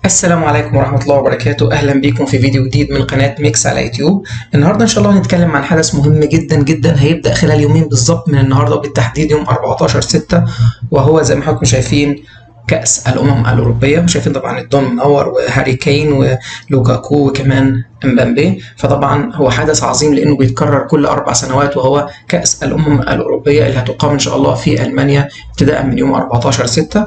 السلام عليكم ورحمة الله وبركاته. أهلا بكم في فيديو جديد من قناة ميكس على يوتيوب. النهاردة إن شاء الله هنتكلم عن حدث مهم جدا جدا هيبدأ خلال يومين بالظبط من النهاردة، وبالتحديد يوم 14/6، وهو زي ما حضراتكم شايفين كأس الأمم الأوروبية. شايفين طبعا الدون منور وهاري كين ولوكاكو وكمان امبابي. فطبعا هو حدث عظيم لأنه بيتكرر كل 4 سنوات، وهو كأس الأمم الأوروبية اللي هتقام إن شاء الله في ألمانيا ابتداء من يوم 14/6.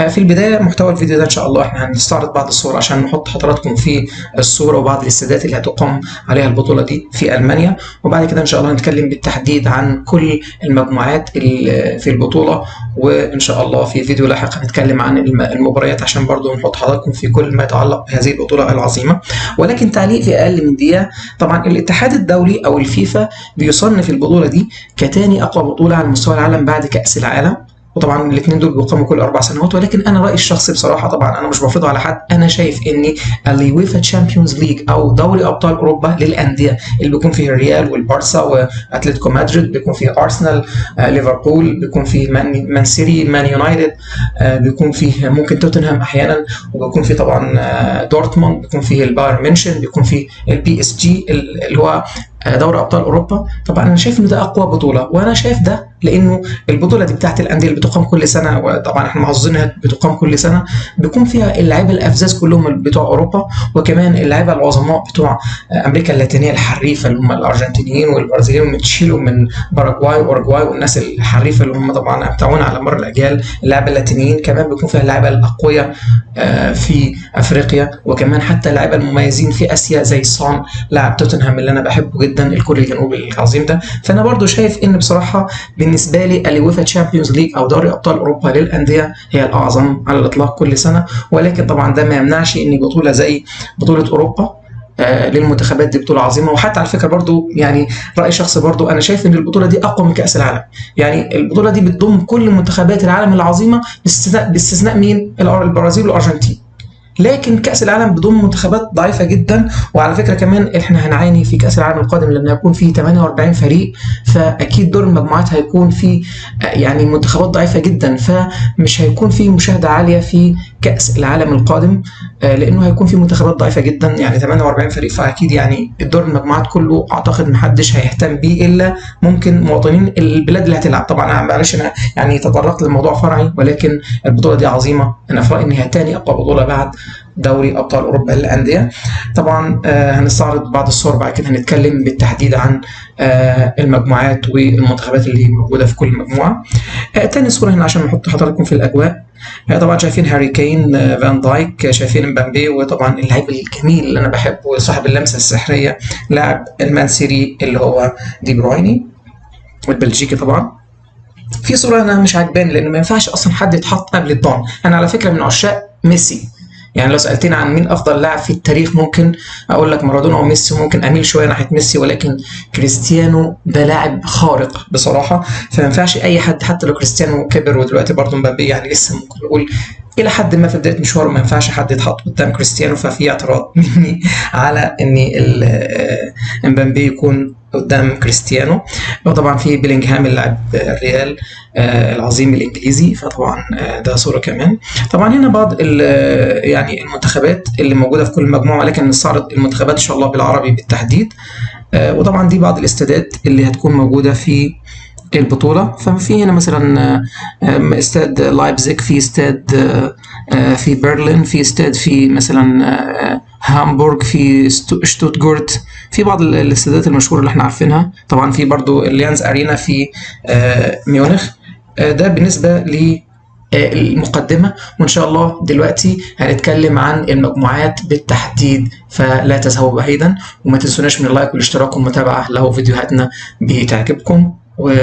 في البداية محتوى الفيديو ده إن شاء الله احنا هنستعرض بعض الصور عشان نحط حضراتكم في الصورة وبعض الاستادات اللي هتقام عليها البطولة دي في ألمانيا، وبعد كده إن شاء الله هنتكلم بالتحديد عن كل المجموعات اللي في البطولة، وإن شاء الله في فيديو لاحق هنتكلم عن المباريات عشان برضو نحط حضراتكم في كل ما يتعلق بهذه البطولة العظيمة. ولكن تعليق في أقل من دقيقة، طبعا الاتحاد الدولي أو الفيفا بيصنف البطولة دي كتاني أقوى بطولة على مستوى العالم بعد كأس العالم، وطبعا الاثنين دول بيقاموا كل 4 سنوات. ولكن انا رايي الشخصي بصراحه، طبعا انا مش بفرضه على حد، انا شايف ان اليويفا تشامبيونز ليج او دوري ابطال اوروبا للانديه اللي بيكون فيه الريال والبارسا واتلتيكو مدريد، بيكون فيه ارسنال، ليفربول، بيكون فيه مان سيتي، مان يونايتد، بيكون فيه ممكن توتنهام احيانا، وبيكون فيه طبعا دورتموند، بيكون فيه البايرن ميونشن، بيكون فيه البي اس جي اللي هو دوري ابطال اوروبا. طبعا انا شايف ان ده اقوى بطوله، وانا شايف ده لانه البطوله دي بتاعت الانديه اللي بتقام كل سنه، وطبعا احنا محظوظين انها بتقام كل سنه، بيكون فيها اللعيبه الافزاز كلهم بتوع اوروبا، وكمان اللعيبه العظماء بتوع امريكا اللاتينيه الحريفه اللي هم الارجنتينيين والبرازيليين ومن تشيلي ومن باراجواي واوروجواي، والناس الحريفه اللي هم طبعا بتاعونا على مر الاجيال. اللعيبه اللاتينيين كمان بيكون فيها اللعيبه الاقوياء في افريقيا، وكمان حتى اللعيبه المميزين في اسيا زي سون لاعب توتنهام اللي انا بحبه جدا، الكوري الجنوبي العظيم ده. فانا برضو شايف ان بصراحه بالنسبه لي اليويفا تشامبيونز ليج او دوري ابطال اوروبا للانديه هي الاعظم على الاطلاق كل سنه. ولكن طبعا ده ما يمنعش ان بطوله زي بطوله اوروبا للمنتخبات دي بطوله عظيمه. وحتى على فكره برضو يعني راي شخصي، برضو انا شايف ان البطوله دي اقوى من كاس العالم. يعني البطوله دي بتضم كل منتخبات العالم العظيمه باستثناء مين؟ البرازيل والارجنتين. لكن كأس العالم بيضم منتخبات ضعيفة جدا، وعلى فكرة كمان احنا هنعاني في كأس العالم القادم لما يكون فيه 48 فريق، فأكيد دور المجموعات هيكون فيه يعني منتخبات ضعيفة جدا، فمش هيكون فيه مشاهدة عالية في كأس العالم القادم لأنه هيكون فيه منتخبات ضعيفة جدا، يعني 48 فريق، فأكيد يعني الدور المجموعات كله أعتقد محدش هيهتم بيه إلا ممكن مواطنين البلاد اللي هتلعب. طبعا أنا معلش أنا يعني تطرقت للموضوع فرعي، ولكن البطولة دي عظيمة. أنا في رأيي إن هي تاني أقوى بطولة بعد دوري ابطال اوروبا للانديه. طبعا هنستعرض بعض الصور، بعد كده هنتكلم بالتحديد عن المجموعات والمنتخبات اللي موجوده في كل مجموعه. تاني صوره هنا عشان نحط حضراتكم في الاجواء. طبعا شايفين هاري كين، فان دايك، شايفين امبابي، وطبعا اللعيب الجميل اللي انا بحبه صاحب اللمسه السحريه لاعب المان سيتي اللي هو دي برويني والبلجيكي. طبعا في صوره انا مش عاجباني لانه ما ينفعش اصلا حد يتحط قبل الدون. انا على فكره من عشاق ميسي، يعني لو سألتني عن مين أفضل لاعب في التاريخ ممكن أقول لك مارادونا أو ميسي، ممكن أميل شوية ناحية ميسي، ولكن كريستيانو ده لاعب خارق بصراحة. فما ينفعش أي حد، حتى لو كريستيانو كبر ودلوقتي برضه مبابي يعني لسه ممكن نقول إلى حد ما في بداية مشواره، ما ينفعش حد يتحط قدام كريستيانو. ففي اعتراض مني على إن مبابي يكون قدام كريستيانو. وطبعا في بيلينغهام اللاعب الريال العظيم الانجليزي، فطبعا ده صوره كمان. طبعا هنا بعض يعني المنتخبات اللي موجوده في كل مجموعه، ولكن نستعرض المنتخبات ان شاء الله بالعربي بالتحديد. وطبعا دي بعض الاستادات اللي هتكون موجوده في البطولة. ففي هنا مثلا استاد لايبزيج، في استاد في برلين، في استاد في مثلا هامبورغ، في شتوتغارت، في بعض الاستادات المشهورة اللي احنا عارفينها. طبعا في برضو اليانز ارينا في ميونخ. ده بالنسبة للمقدمة، وإن شاء الله دلوقتي هنتكلم عن المجموعات بالتحديد، فلا تذهبوا بعيدا، وما تنسوناش من اللايك والاشتراك والمتابعة لو فيديوهاتنا بتعجبكم، و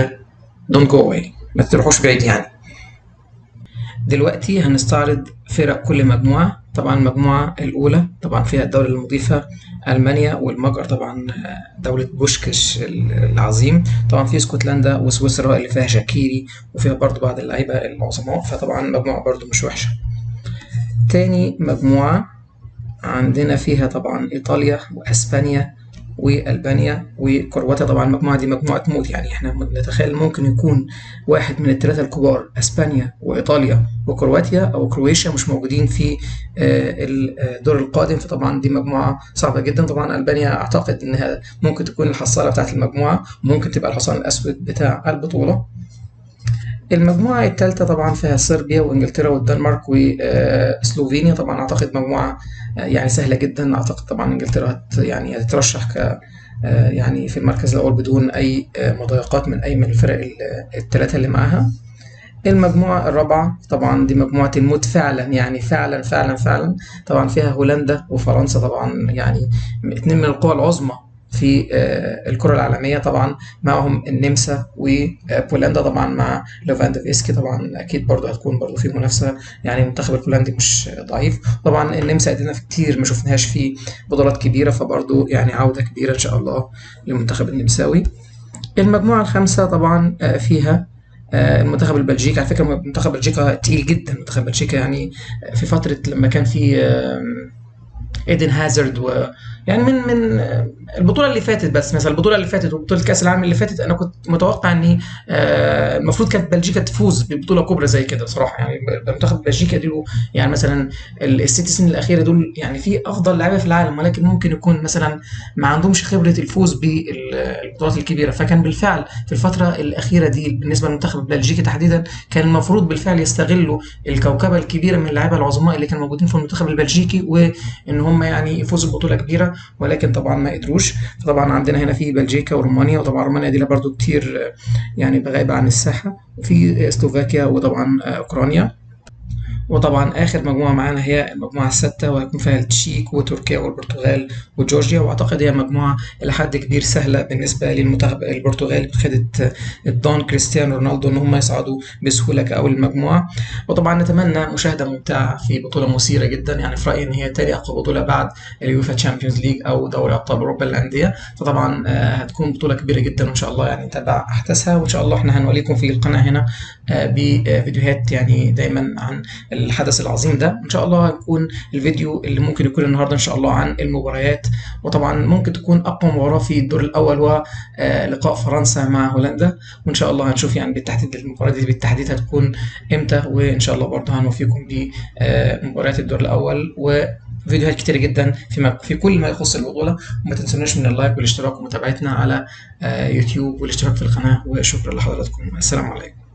don't go away، ما تروحوش بعيد يعني. دلوقتي هنستعرض فرق كل مجموعة. طبعا المجموعة الأولى طبعا فيها الدولة المضيفة ألمانيا والمجر، طبعا دولة بوشكش العظيم. طبعا في اسكتلندا وسويسرا اللي فيها شاكيري، وفيها برضو بعض اللعيبة العظماء، فطبعا مجموعة برضو مش وحشة. تاني مجموعة عندنا فيها طبعا إيطاليا وأسبانيا والبانيا وكرواتيا. طبعا المجموعه دي مجموعه موت، يعني احنا نتخيل ممكن يكون واحد من الثلاثه الكبار اسبانيا وايطاليا وكرواتيا او كرواتيا مش موجودين في الدور القادم، فطبعا دي مجموعه صعبه جدا. طبعا البانيا اعتقد انها ممكن تكون الحصاله بتاعت المجموعه، ممكن تبقى الحصان الاسود بتاع البطوله. المجموعة الثالثة طبعا فيها صربيا وانجلترا والدنمارك وسلوفينيا. طبعا اعتقد مجموعة يعني سهلة جدا. اعتقد طبعا انجلترا يعني هتترشح ك يعني في المركز الاول بدون اي مضايقات من اي من الفرق الثلاثة اللي معاها. المجموعة الرابعة طبعا دي مجموعة الموت فعلا، يعني فعلا فعلا فعلا. طبعا فيها هولندا وفرنسا، طبعا يعني اتنين من القوى العظمى في الكرة العالمية. طبعا معهم النمسا وبولندا طبعا مع ليفاندوفسكي. طبعا اكيد برضه هتكون برضه في منافسة، يعني المنتخب البولندي مش ضعيف. طبعا النمسا ادينا في كتير ما شفناهاش في بطولات كبيرة، فبرضه يعني عودة كبيرة ان شاء الله للمنتخب النمساوي. المجموعة الخامسة طبعا فيها المنتخب البلجيكي. على فكرة منتخب بلجيكا تقيل جدا. منتخب بلجيكا يعني في فترة لما كان في ايدن هازارد، و يعني من البطوله اللي فاتت، بس مثلا البطوله اللي فاتت وبطوله كاس العالم اللي فاتت انا كنت متوقع ان المفروض كانت بلجيكا تفوز ببطوله كبرى زي كده صراحه. يعني منتخب بلجيكا دي يعني مثلا الست سنين الاخيره دول يعني في افضل لعيبه في العالم، ولكن ممكن يكون مثلا ما عندهمش خبره الفوز بالبطولات الكبيره. فكان بالفعل في الفتره الاخيره دي بالنسبه للمنتخب البلجيكي تحديدا كان المفروض بالفعل يستغلوا الكوكبه الكبيره من اللعيبه العظماء اللي كانوا موجودين في المنتخب البلجيكي، وان هم يعني يفوزوا ببطوله كبيره، ولكن طبعا ما قدروش. فطبعا عندنا هنا في بلجيكا ورومانيا، وطبعا رومانيا دي برضو كتير يعني غايبه عن الساحه، وفي سلوفاكيا وطبعا اوكرانيا. وطبعا اخر مجموعه معانا هي المجموعه السادسه، وهيكون فيها التشيك وتركيا والبرتغال وجورجيا. واعتقد هي مجموعه الى حد كبير سهله بالنسبه للمنتخب البرتغالي بقياده الدون كريستيانو رونالدو ان هم يصعدوا بسهوله كاول المجموعه. وطبعا نتمنى مشاهده ممتعه في بطوله مثيره جدا، يعني في رايي ان هي تاني اقوى بطوله بعد اليوفا تشامبيونز ليج او دوري ابطال اوروبا للانديه. فطبعا هتكون بطوله كبيره جدا، وان شاء الله يعني نتابع احداثها، وان شاء الله احنا هنوليكم في القناه هنا بفيديوهات يعني دايما عن الحدث العظيم ده. ان شاء الله هيكون الفيديو اللي ممكن يكون النهارده ان شاء الله عن المباريات، وطبعا ممكن تكون اقوى مباراه في الدور الاول هو لقاء فرنسا مع هولندا. وان شاء الله هنشوف يعني بالتحديد المباراه دي بالتحديد هتكون امتى، وان شاء الله برضه هنوفيكم بمباريات الدور الاول وفيديوهات كتير جدا في كل ما يخص البطوله. وما تنسوناش من اللايك والاشتراك ومتابعتنا على يوتيوب والاشتراك في القناه. وشكرا لحضراتكم، السلام عليكم.